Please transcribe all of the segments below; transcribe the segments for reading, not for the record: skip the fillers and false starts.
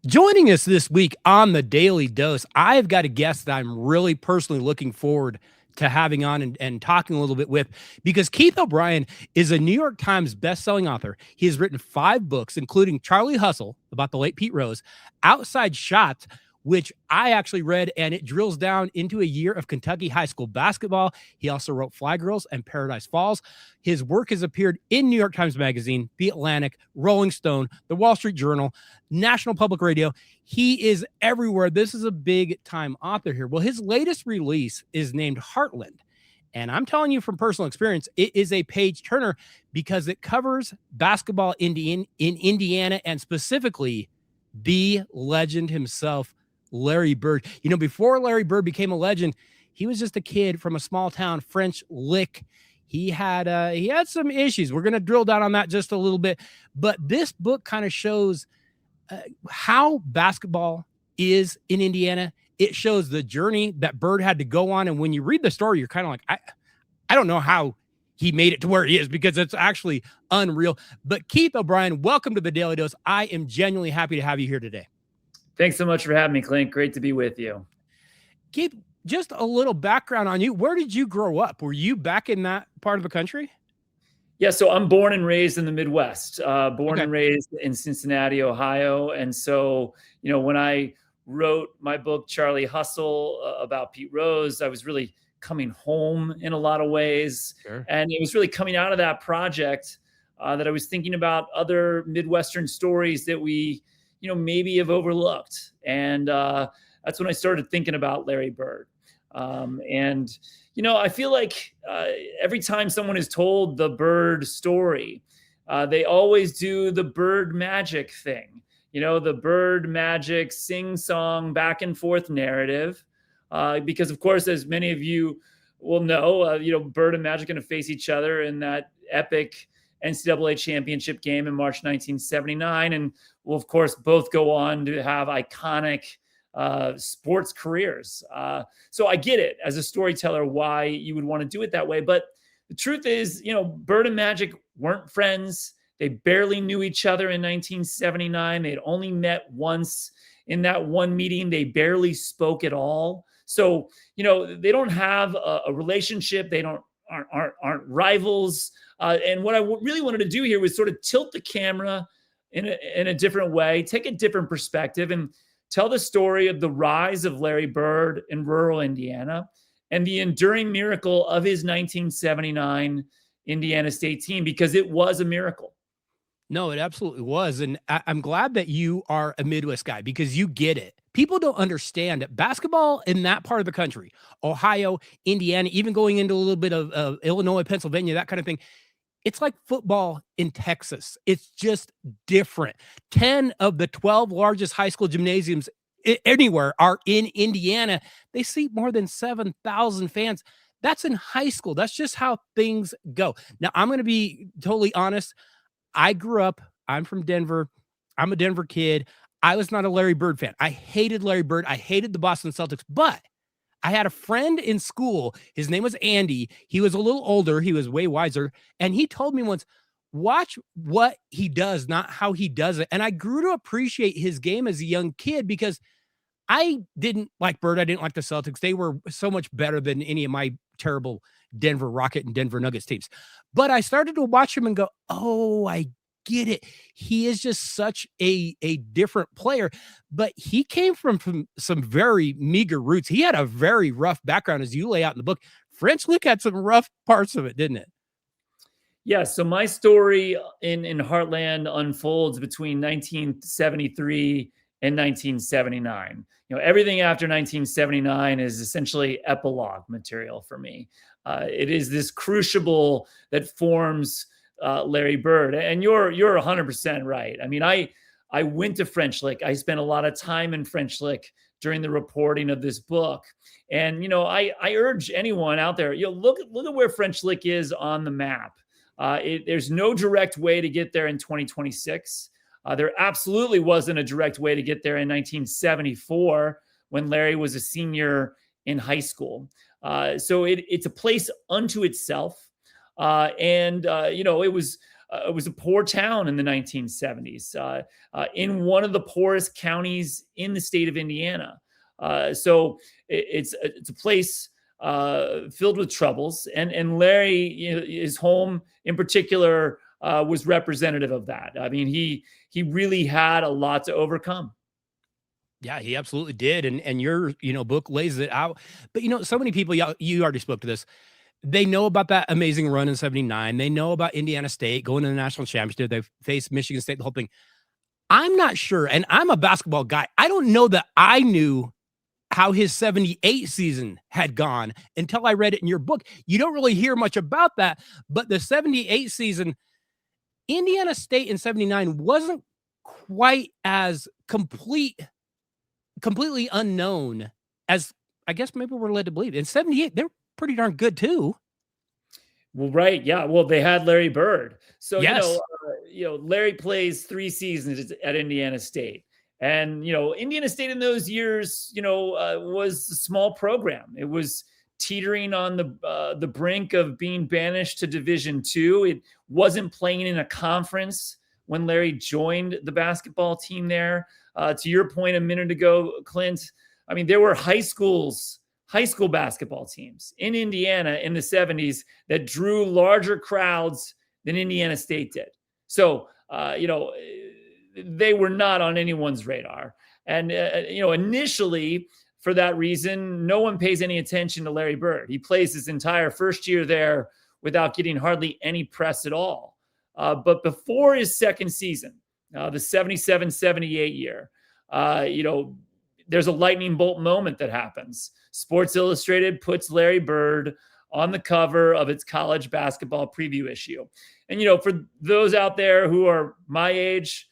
Joining us this week on the Daily Dose, I've got a guest that I'm really personally looking forward to having on and talking a little bit with, because Keith O'Brien is a New York Times bestselling author. He has written 5 books, including Charlie Hustle, about the late Pete Rose, Outside Shots, which I actually read, and it drills down into a year of Kentucky high school basketball. He also wrote Fly Girls and Paradise Falls. His work has appeared in New York Times Magazine, The Atlantic, Rolling Stone, The Wall Street Journal, National Public Radio. He is everywhere. This is a big time author here. Well, his latest release is named Heartland. And I'm telling you from personal experience, it is a page turner because it covers basketball in Indiana, and specifically the legend himself, Larry Bird. You know, before Larry Bird became a legend, he was just a kid from a small town, French Lick. He had some issues. We're going to drill down on that just a little bit. But this book kind of shows how basketball is in Indiana. It shows the journey that Bird had to go on. And when you read the story, you're kind of like, I don't know how he made it to where he is, because it's actually unreal. But Keith O'Brien, welcome to the Daily Dose. I am genuinely happy to have you here today. Thanks so much for having me, Clint. Great to be with you. Keith, just a little background on you. Where did you grow up? Were you back in that part of the country? Yeah, so I'm born and raised in the Midwest, and raised in Cincinnati, Ohio. And so, when I wrote my book, Charlie Hustle, about Pete Rose, I was really coming home in a lot of ways. Sure. And it was really coming out of that project that I was thinking about other Midwestern stories that we, maybe have overlooked. And that's when I started thinking about Larry Bird. I feel like every time someone is told the Bird story, they always do the Bird magic thing, the Bird magic sing-song back and forth narrative. Because, of course, as many of you will know, Bird and Magic going to face each other in that epic NCAA championship game in March 1979. And will, of course, both go on to have iconic sports careers. So I get it as a storyteller why you would want to do it that way. But the truth is, Bird and Magic weren't friends. They barely knew each other in 1979. They'd only met once. In that one meeting, they barely spoke at all. So, they don't have a relationship. They aren't rivals. And what I really wanted to do here was sort of tilt the camera in a different way, take a different perspective, and tell the story of the rise of Larry Bird in rural Indiana and the enduring miracle of his 1979 Indiana State team, because it was a miracle. No, it absolutely was. And I'm glad that you are a Midwest guy, because you get it. People don't understand that basketball in that part of the country, Ohio, Indiana, even going into a little bit of Illinois, Pennsylvania, that kind of thing, it's like football in Texas. It's just different. 10 of the 12 largest high school gymnasiums anywhere are in Indiana. They seat more than 7,000 fans. That's in high school. That's just how things go. Now, I'm going to be totally honest. I grew up, I'm from Denver. I'm a Denver kid. I was not a Larry Bird fan. I hated Larry Bird. I hated the Boston Celtics, but I had a friend in school. His name was Andy. He was a little older. He was way wiser. And he told me once, watch what he does, not how he does it. And I grew to appreciate his game as a young kid, because I didn't like Bird. I didn't like the Celtics. They were so much better than any of my terrible Denver Rocket and Denver Nuggets teams. But I started to watch him and go, oh, I get it. He is just such a different player. But he came from some very meager roots. He had a very rough background, as you lay out in the book. French Lick had some rough parts of it, didn't it? Yeah, so my story in Heartland unfolds between 1973 and 1979. Everything after 1979 is essentially epilogue material for me. It is this crucible that forms Larry Bird. And you're 100% right. I mean, I went to French Lick. I spent a lot of time in French Lick during the reporting of this book. And, I urge anyone out there, look at where French Lick is on the map. There's no direct way to get there in 2026. There absolutely wasn't a direct way to get there in 1974 when Larry was a senior in high school. So it's a place unto itself. It was it was a poor town in the 1970s, in one of the poorest counties in the state of Indiana. So it's a place filled with troubles, and Larry, his home in particular, was representative of that. I mean, he really had a lot to overcome. Yeah, he absolutely did, and your, book lays it out. But, so many people, you already spoke to this, they know about that amazing run in '79. They know about Indiana State going to the national championship. They faced Michigan State, the whole thing. I'm not sure, and I'm a basketball guy. I don't know that I knew how his '78 season had gone until I read it in your book. You don't really hear much about that, but the '78 season, Indiana State in '79 wasn't quite as completely unknown as I guess maybe we're led to believe. In '78, they're pretty darn good too. Well, right, yeah. Well, they had Larry Bird, so Yes. Larry plays 3 seasons at Indiana State, and Indiana State in those years, was a small program. It was teetering on the brink of being banished to Division II. It wasn't playing in a conference when Larry joined the basketball team there. To your point a minute ago, Clint, I mean, there were high school basketball teams in Indiana in the '70s that drew larger crowds than Indiana State did. So, they were not on anyone's radar. And, initially, for that reason, no one pays any attention to Larry Bird. He plays his entire first year there without getting hardly any press at all. But before his second season, the '77-'78 year, there's a lightning bolt moment that happens. Sports Illustrated puts Larry Bird on the cover of its college basketball preview issue. And, for those out there who are my age,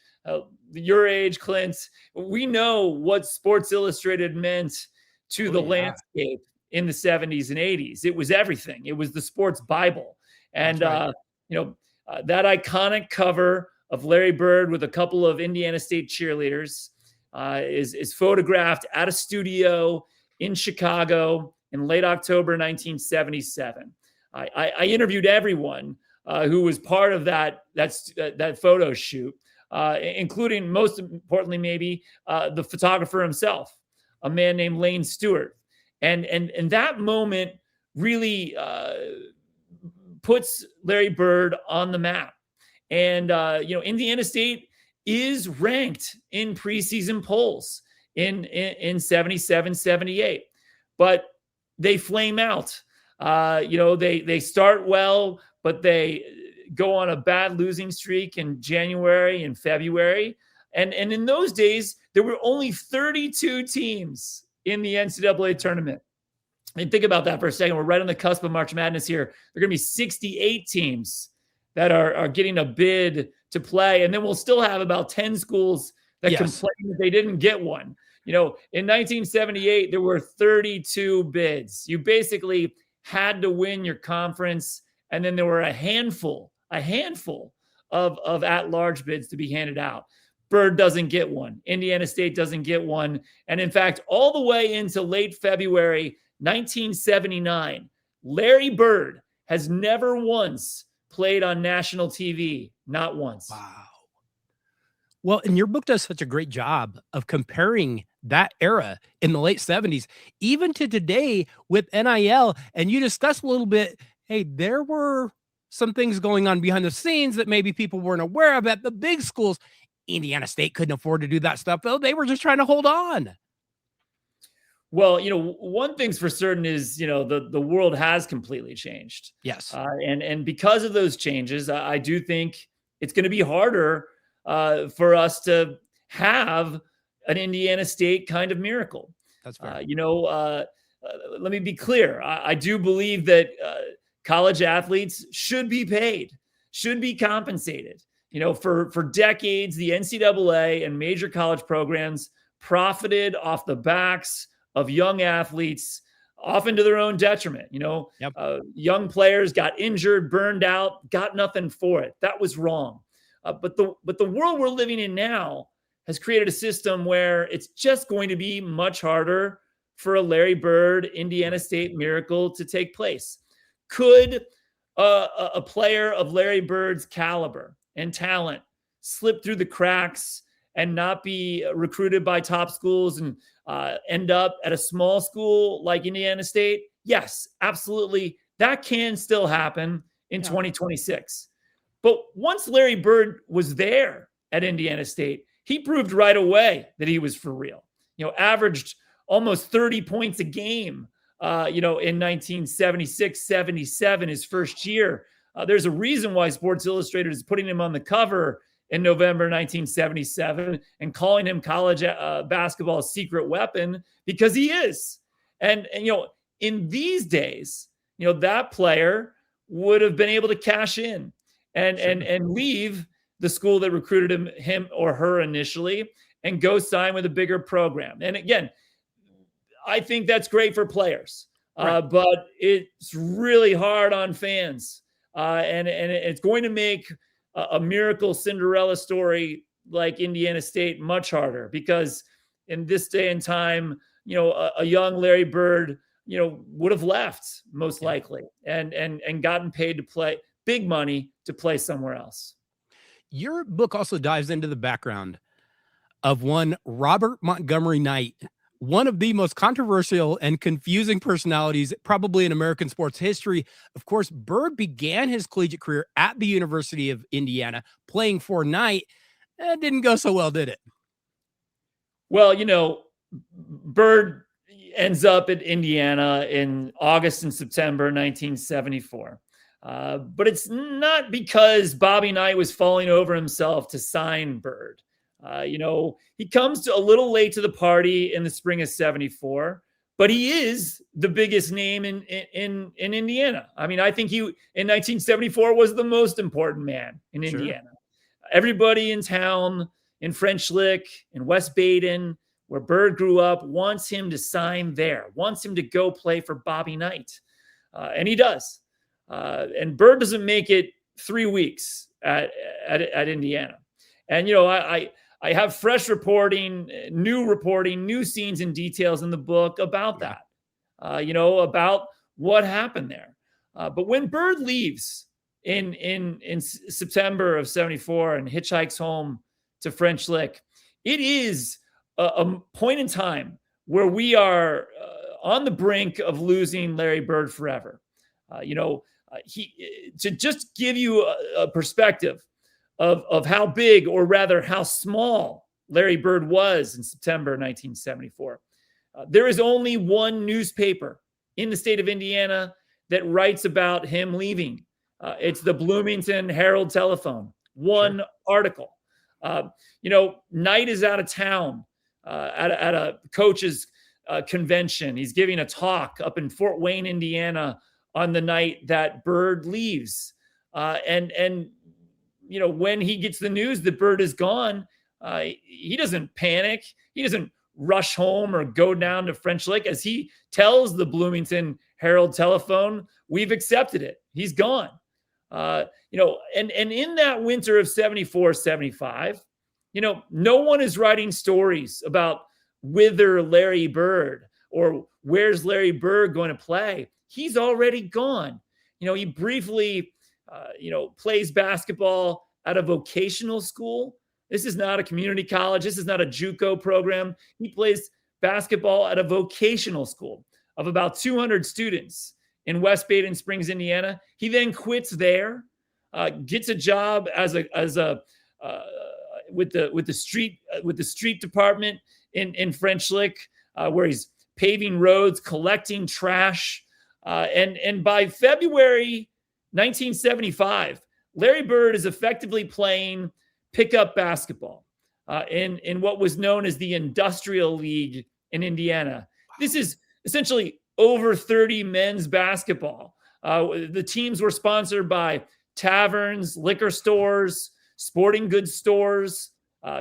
your age, Clint, we know what Sports Illustrated meant to the landscape in the '70s and '80s. It was everything. It was the sports Bible. And, that iconic cover of Larry Bird with a couple of Indiana State cheerleaders is photographed at a studio in Chicago in late October 1977. I interviewed everyone who was part of that photo shoot, including, most importantly, maybe the photographer himself, a man named Lane Stewart. And that moment really puts Larry Bird on the map. And, Indiana State is ranked in preseason polls in '77, '78, but they flame out. They start well, but they go on a bad losing streak in January and February. And in those days, there were only 32 teams in the NCAA tournament. And think about that for a second. We're right on the cusp of March Madness here. There are going to be 68 teams that are getting a bid to play. And then we'll still have about 10 schools that complain that they didn't get one. In 1978, there were 32 bids. You basically had to win your conference. And then there were a handful of at-large bids to be handed out. Bird doesn't get one. Indiana State doesn't get one. And in fact, all the way into late February 1979, Larry Bird has never once played on national TV, not once. Wow. Well, and your book does such a great job of comparing that era in the late '70s, even to today with NIL. And you discuss a little bit, hey, there were some things going on behind the scenes that maybe people weren't aware of at the big schools. Indiana State couldn't afford to do that stuff, though. They were just trying to hold on. Well, one thing's for certain is, the world has completely changed. Yes. And because of those changes, I do think it's going to be harder for us to have an Indiana State kind of miracle. That's fair. Let me be clear. I do believe that college athletes should be paid, should be compensated. For decades, the NCAA and major college programs profited off the backs of young athletes, often to their own detriment. Young players got injured, burned out, got nothing for it. That was wrong. But the world we're living in now has created a system where it's just going to be much harder for a Larry Bird, Indiana State miracle to take place. Could a player of Larry Bird's caliber and talent slip through the cracks and not be recruited by top schools and end up at a small school like Indiana State? Yes, absolutely. That can still happen in 2026. But once Larry Bird was there at Indiana State, he proved right away that he was for real. Averaged almost 30 points a game, in 1976, 77, his first year. There's a reason why Sports Illustrated is putting him on the cover in November 1977 and calling him college basketball's secret weapon, because he is. And in these days, that player would have been able to cash in and leave the school that recruited him or her initially and go sign with a bigger program. And again, I think that's great for players, but it's really hard on fans. And it's going to make a miracle Cinderella story like Indiana State much harder, because in this day and time, a young Larry Bird, would have left most likely and gotten paid to play big money to play somewhere else. Your book also dives into the background of one Robert Montgomery Knight, one of the most controversial and confusing personalities probably in American sports history. Of course, Bird began his collegiate career at the University of Indiana playing for Knight. It didn't go so well, did it? Well, Bird ends up at Indiana in August and September 1974. But it's not because Bobby Knight was falling over himself to sign Bird. He comes a little late to the party in the spring of 74, but he is the biggest name in Indiana. I mean, I think he in 1974 was the most important man in Indiana. Everybody in town, in French Lick, in West Baden, where Bird grew up, wants him to sign there, wants him to go play for Bobby Knight. And he does. And Bird doesn't make it 3 weeks at Indiana. And, I have fresh reporting, new scenes and details in the book about that, about what happened there. But when Bird leaves in September of 74 and hitchhikes home to French Lick, it is a point in time where we are on the brink of losing Larry Bird forever. To just give you a perspective of how big, or rather how small, Larry Bird was in September 1974. There is only one newspaper in the state of Indiana that writes about him leaving. It's the Bloomington Herald Telephone. One article. Knight is out of town at a coach's convention. He's giving a talk up in Fort Wayne, Indiana, on the night that Bird leaves. When he gets the news that Bird is gone, he doesn't panic. He doesn't rush home or go down to French Lick. As he tells the Bloomington Herald Telephone, we've accepted it. He's gone. And in that winter of 74, 75, no one is writing stories about whither Larry Bird or where's Larry Bird going to play. He's already gone. He briefly, plays basketball at a vocational school. This is not a community college. This is not a JUCO program. He plays basketball at a vocational school of about 200 students in West Baden Springs, Indiana. He then quits there, gets a job with the street department in French Lick, where he's paving roads, collecting trash. And by February 1975, Larry Bird is effectively playing pickup basketball in what was known as the Industrial League in Indiana. This is essentially over 30 men's basketball. The teams were sponsored by taverns, liquor stores, sporting goods stores,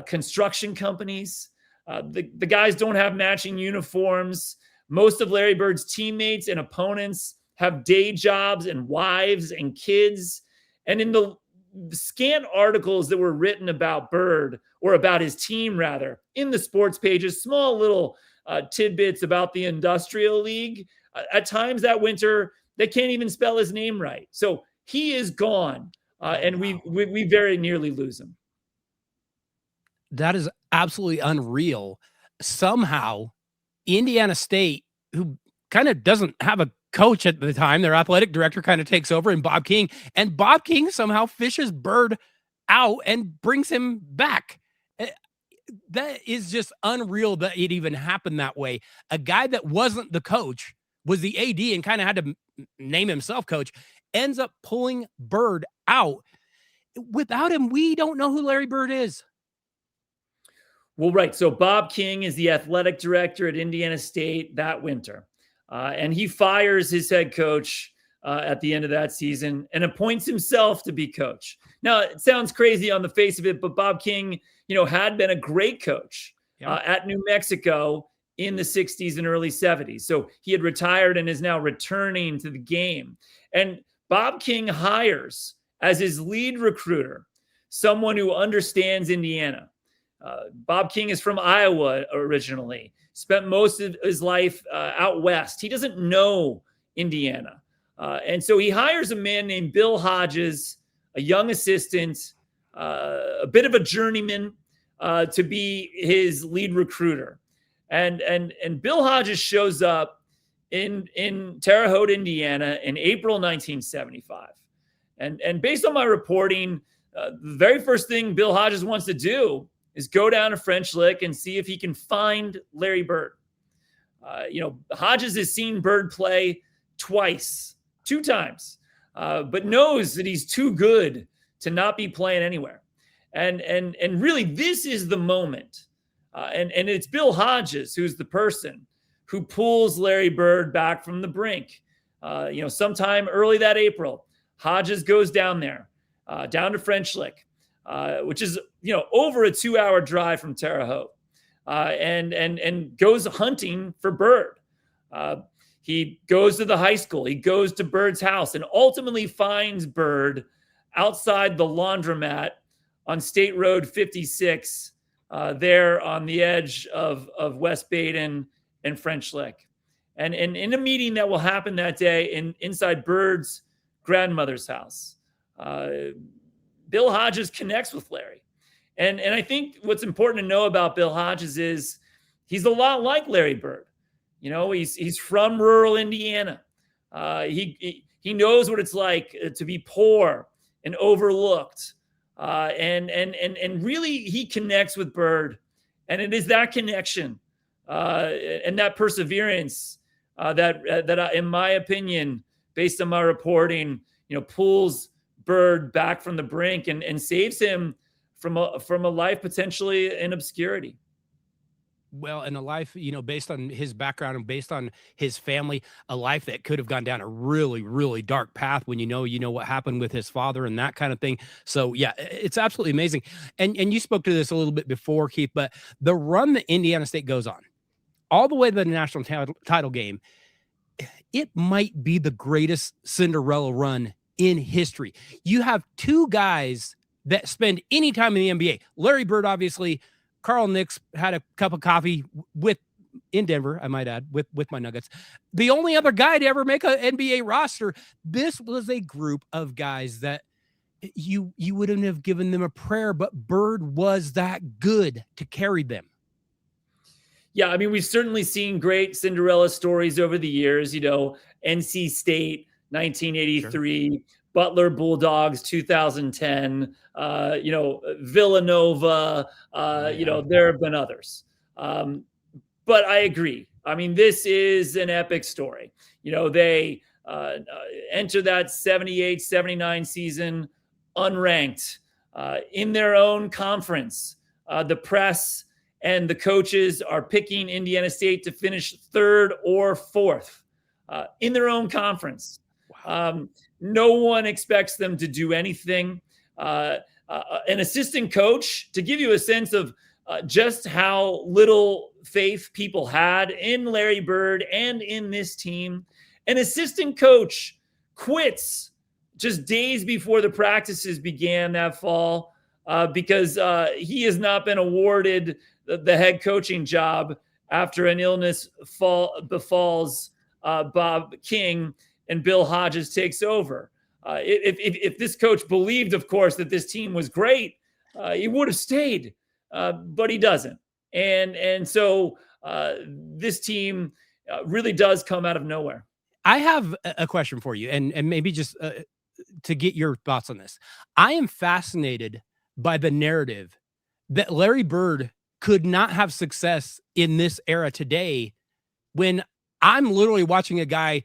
construction companies. The guys don't have matching uniforms. Most of Larry Bird's teammates and opponents have day jobs and wives and kids. And in the scant articles that were written about Bird, or about his team rather, in the sports pages, small little tidbits about the Industrial League, at times that winter, they can't even spell his name right. So he is gone. And we very nearly lose him. That is absolutely unreal. Somehow, Indiana State, who kind of doesn't have a coach at the time, their athletic director kind of takes over, and Bob King somehow fishes Bird out and brings him back. That is just unreal that it even happened that way. A guy that wasn't the coach, was the AD and kind of had to name himself coach, ends up pulling Bird out. Without him, we don't know who Larry Bird is. Well, right. So Bob King is the athletic director at Indiana State that winter. And he fires his head coach at the end of that season and appoints himself to be coach. Now, it sounds crazy on the face of it, but Bob King, had been a great coach at New Mexico in the 60s and early 70s. So he had retired and is now returning to the game. And Bob King hires as his lead recruiter someone who understands Indiana. Bob King is from Iowa originally, spent most of his life out west. He doesn't know Indiana. And so he hires a man named Bill Hodges, a young assistant, a bit of a journeyman, to be his lead recruiter. And Bill Hodges shows up in Terre Haute, Indiana in April 1975. And based on my reporting, the very first thing Bill Hodges wants to do is go down to French Lick and see if he can find Larry Bird. Hodges has seen Bird play two times, but knows that he's too good to not be playing anywhere. And really, this is the moment. And it's Bill Hodges who's the person who pulls Larry Bird back from the brink. Sometime early that April, Hodges goes down there, down to French Lick, which is, over a 2-hour drive from Terre Haute, and goes hunting for Bird. He goes to the high school. He goes to Bird's house and ultimately finds Bird outside the laundromat on State Road 56, there on the edge of West Baden and French Lick. And in a meeting that will happen that day inside Bird's grandmother's house, Bill Hodges connects with Larry. And I think what's important to know about Bill Hodges is he's a lot like Larry Bird. He's from rural Indiana. He knows what it's like to be poor and overlooked. And really he connects with Bird. And it is that connection and that perseverance that in my opinion, based on my reporting, pulls Bird back from the brink and saves him from a life potentially in obscurity. Well, and a life, based on his background and based on his family, a life that could have gone down a really, really dark path when you know what happened with his father and that kind of thing. So yeah, it's absolutely amazing. And you spoke to this a little bit before, Keith, but the run that Indiana State goes on all the way to the national title game, it might be the greatest Cinderella run in history. You have two guys that spend any time in the NBA. Larry Bird, obviously. Carl Nicks had a cup of coffee in Denver, I might add, with my Nuggets. The only other guy to ever make an NBA roster. This was a group of guys that you wouldn't have given them a prayer, but Bird was that good to carry them. Yeah, I mean, we've certainly seen great Cinderella stories over the years. NC State, 1983. Sure. Butler Bulldogs 2010, Villanova, there have been others. But I agree. I mean, this is an epic story. They enter that 78-79 season unranked in their own conference. The press and the coaches are picking Indiana State to finish third or fourth in their own conference. Wow. No one expects them to do anything. An assistant coach, to give you a sense of just how little faith people had in Larry Bird and in this team, an assistant coach quits just days before the practices began that fall because he has not been awarded the head coaching job after an illness befalls Bob King, and Bill Hodges takes over. If this coach believed, of course, that this team was great, he would have stayed, but he doesn't. And so this team really does come out of nowhere. I have a question for you, and maybe just to get your thoughts on this. I am fascinated by the narrative that Larry Bird could not have success in this era today, when I'm literally watching a guy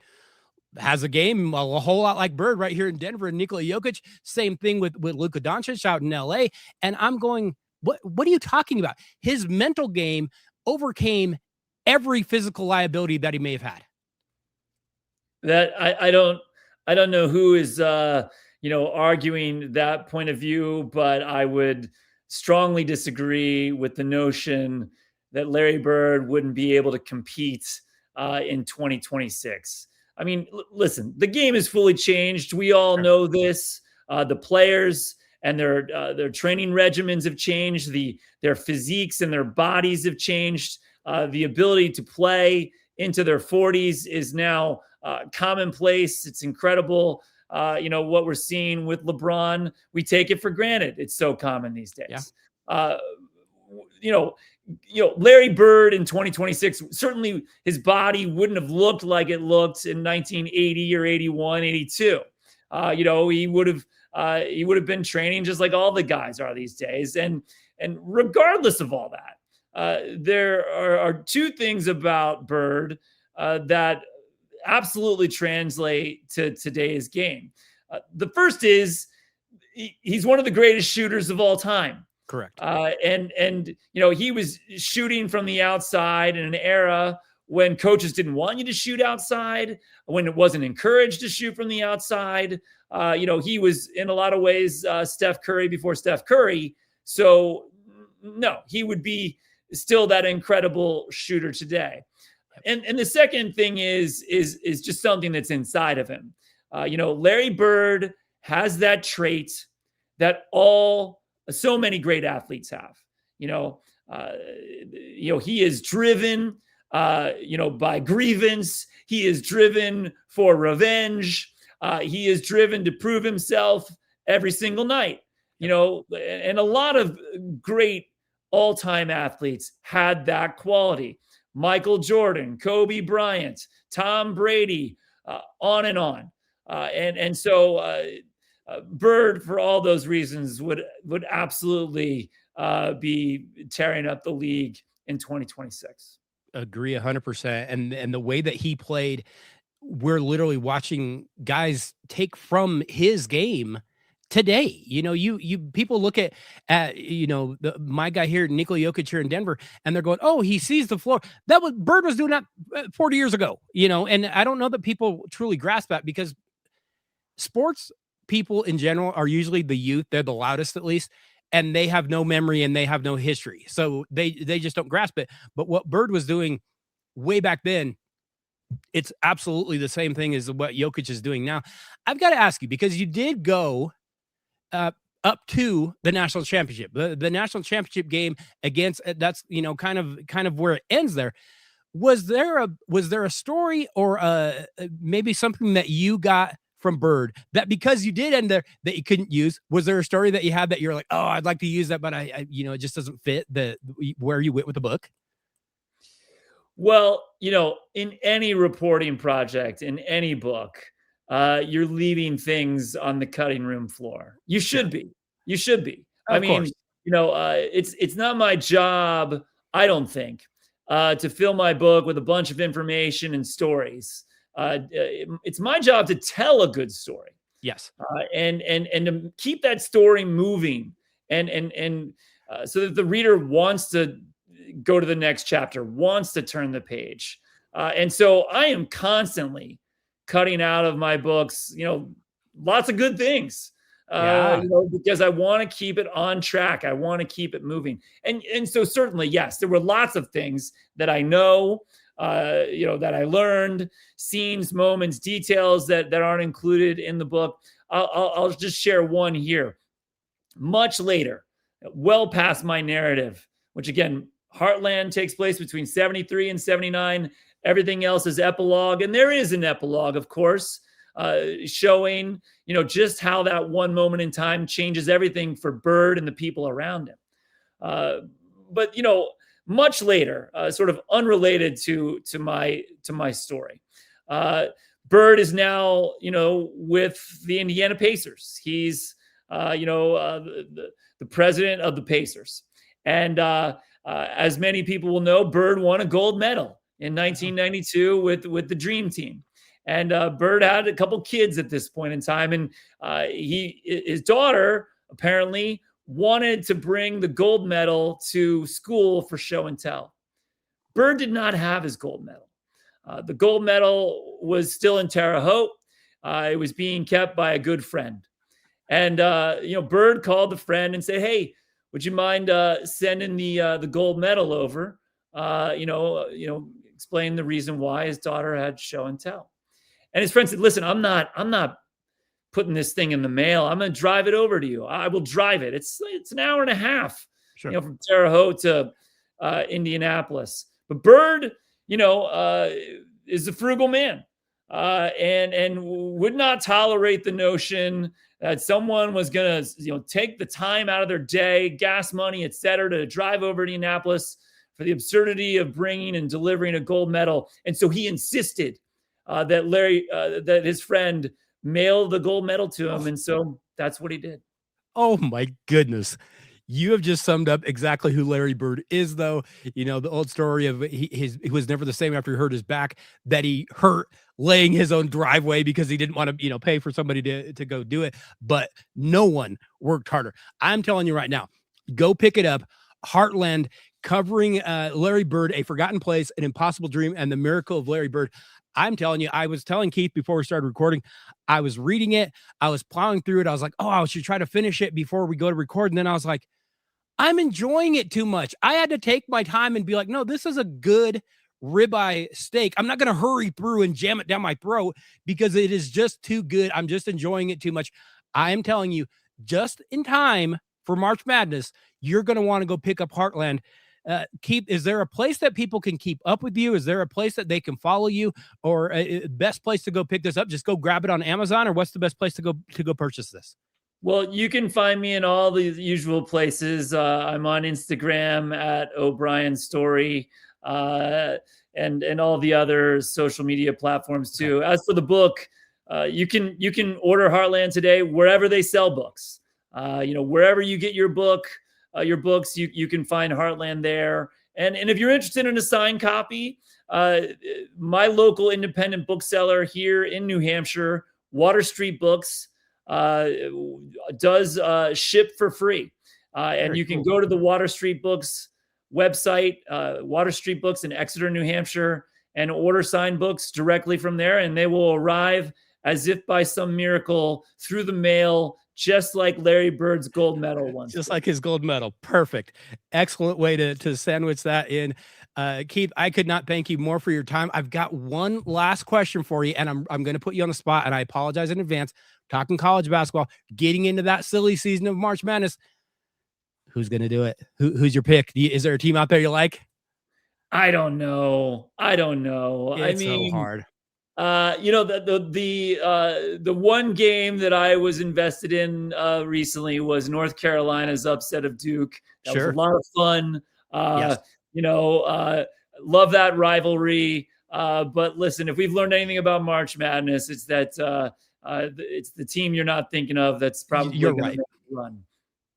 has a game a whole lot like Bird right here in Denver, and Nikola Jokic. Same thing with Luka Doncic out in LA. And I'm going, what are you talking about? His mental game overcame every physical liability that he may have had. That I don't know who is arguing that point of view, but I would strongly disagree with the notion that Larry Bird wouldn't be able to compete in 2026. I mean, listen, the game is fully changed. We all know this. The players and their training regimens have changed. Their physiques and their bodies have changed. The ability to play into their 40s is now commonplace. It's incredible. What we're seeing with LeBron, we take it for granted. It's so common these days. Yeah. Larry Bird in 2026, certainly his body wouldn't have looked like it looked in 1980 or 81, 82. He would have been training just like all the guys are these days. And regardless of all that, there are two things about Bird that absolutely translate to today's game. The first is he's one of the greatest shooters of all time. Correct. He was shooting from the outside in an era when coaches didn't want you to shoot outside, when it wasn't encouraged to shoot from the outside. He was in a lot of ways Steph Curry before Steph Curry. So no, he would be still that incredible shooter today. And the second thing is just something that's inside of him. Larry Bird has that trait that so many great athletes have. He is driven, by grievance. He is driven for revenge. He is driven to prove himself every single night. And a lot of great all-time athletes had that quality. Michael Jordan, Kobe Bryant, Tom Brady, on and on. So Bird, for all those reasons, would absolutely be tearing up the league in 2026. Agree 100%. And the way that he played, we're literally watching guys take from his game today. You people look at my guy here, Nikola Jokic here in Denver, and they're going, oh, he sees the floor. Bird was doing that 40 years ago, and I don't know that people truly grasp that, because sports people in general are usually the youth. They're the loudest, at least, and they have no memory and they have no history. So they just don't grasp it. But what Bird was doing way back then, it's absolutely the same thing as what Jokic is doing now. I've got to ask you, because you did go up to the national championship, the national championship game against, that's, kind of where it ends there. Was there a story or maybe something that you got from Bird that, because you did end there, that you couldn't use? Was there a story that you had that you're like, oh, I'd like to use that, but I it just doesn't fit where you went with the book? Well, in any reporting project, in any book, you're leaving things on the cutting room floor. You should be. You should be. Of course. It's not my job, I don't think, to fill my book with a bunch of information and stories. It's my job to tell a good story. Yes. And to keep that story moving, and so that the reader wants to go to the next chapter, wants to turn the page. And so I am constantly cutting out of my books, lots of good things, because I want to keep it on track. I want to keep it moving. And so certainly, yes, there were lots of things that I know, that I learned, scenes, moments, details that aren't included in the book. I'll just share one here. Much later, well past my narrative, which again, Heartland takes place between 73 and 79. Everything else is epilogue. And there is an epilogue, of course. showing, just how that one moment in time changes everything for Bird and the people around him. But much later, sort of unrelated to my story, Bird is now with the Indiana Pacers. He's the president of the Pacers, and as many people will know, Bird won a gold medal in 1992 with the Dream Team. And Bird had a couple kids at this point in time, and his daughter apparently wanted to bring the gold medal to school for show and tell. Bird did not have his gold medal. The gold medal was still in Terre Haute. It was being kept by a good friend. And Bird called the friend and said, "Hey, would you mind sending the gold medal over? Explain the reason why his daughter had show and tell." And his friend said, "Listen, I'm not putting this thing in the mail. I'm going to drive it over to you. I will drive it. It's an hour and a half, Sure. from Terre Haute to Indianapolis." But Bird, is a frugal man, and would not tolerate the notion that someone was going to, take the time out of their day, gas money, et cetera, to drive over to Indianapolis for the absurdity of bringing and delivering a gold medal. And so he insisted that his friend mail the gold medal to him. And so that's what he did. Oh my goodness. You have just summed up exactly who Larry Bird is, though. The old story of he was never the same after he hurt his back, that he hurt laying his own driveway because he didn't want to, pay for somebody to go do it. But no one worked harder. I'm telling you right now, go pick it up. Heartland, covering Larry Bird, A Forgotten Place, An Impossible Dream, and the Miracle of Larry Bird. I'm telling you, I was telling Keith before we started recording, I was reading it, I was plowing through it. I was like, oh, I should try to finish it before we go to record. And then I was like, I'm enjoying it too much. I had to take my time and be like, no, this is a good ribeye steak. I'm not going to hurry through and jam it down my throat because it is just too good. I'm just enjoying it too much. I am telling you, just in time for March Madness, you're going to want to go pick up Heartland. Keith, is there a place that people can keep up with you? Is there a place that they can follow you, or best place to go pick this up? Just go grab it on Amazon, or what's the best place to go purchase this? Well, you can find me in all the usual places. I'm on Instagram at O'Brien Story, and all the other social media platforms too. Okay. As for the book, you can order Heartland today wherever they sell books. Wherever you get your books, you can find Heartland there. And if you're interested in a signed copy, my local independent bookseller here in New Hampshire, Water Street Books, does ship for free. And you can go to the Water Street Books website, Water Street Books in Exeter, New Hampshire, and order signed books directly from there. And they will arrive as if by some miracle through the mail, just like Larry Bird's gold medal once. Just like his gold medal. Perfect. Excellent way to sandwich that in. Keith, I could not thank you more for your time. I've got one last question for you, and I'm going to put you on the spot, and I apologize in advance. Talking college basketball, getting into that silly season of March Madness. Who's going to do it? Who's your pick? Is there a team out there you like? I don't know. It's so hard. The one game that I was invested in recently was North Carolina's upset of Duke. That was a lot of fun. Yes. Love that rivalry. But listen, if we've learned anything about March Madness, it's that it's the team you're not thinking of that's probably going to run.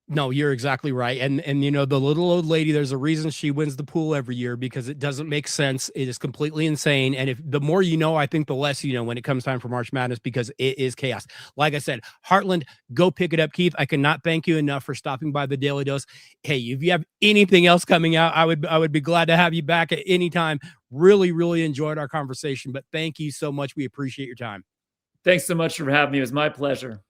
No, you're exactly right. And the little old lady, there's a reason she wins the pool every year, because it doesn't make sense. It is completely insane. And if the more you know, I think the less you know when it comes time for March Madness, because it is chaos. Like I said, Heartland, go pick it up. Keith, I cannot thank you enough for stopping by the Daily Dose. Hey, if you have anything else coming out, I would be glad to have you back at any time. Really, really enjoyed our conversation, but thank you so much. We appreciate your time. Thanks so much for having me. It was my pleasure.